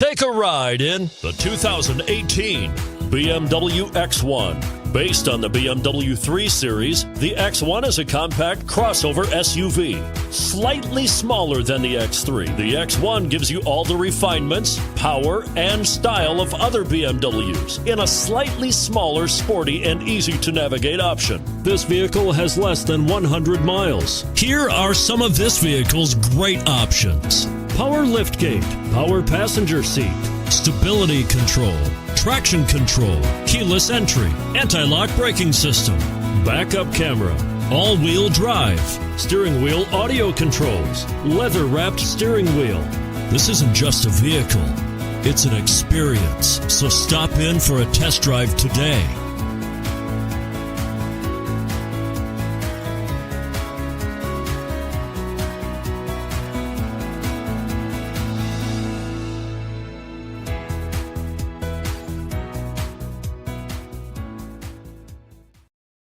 Take a ride in the 2018 BMW X1. Based on the BMW 3 Series, the X1 is a compact crossover SUV. Slightly smaller than the X3, the X1 gives you all the refinements, power, and style of other BMWs in a slightly smaller, sporty, and easy-to-navigate option. This vehicle has less than 100 miles. Here are some of this vehicle's great options: power liftgate, power passenger seat, stability control, traction control, keyless entry, anti-lock braking system, backup camera, all-wheel drive, steering wheel audio controls, leather-wrapped steering wheel. This isn't just a vehicle, it's an experience. So stop in for a test drive today.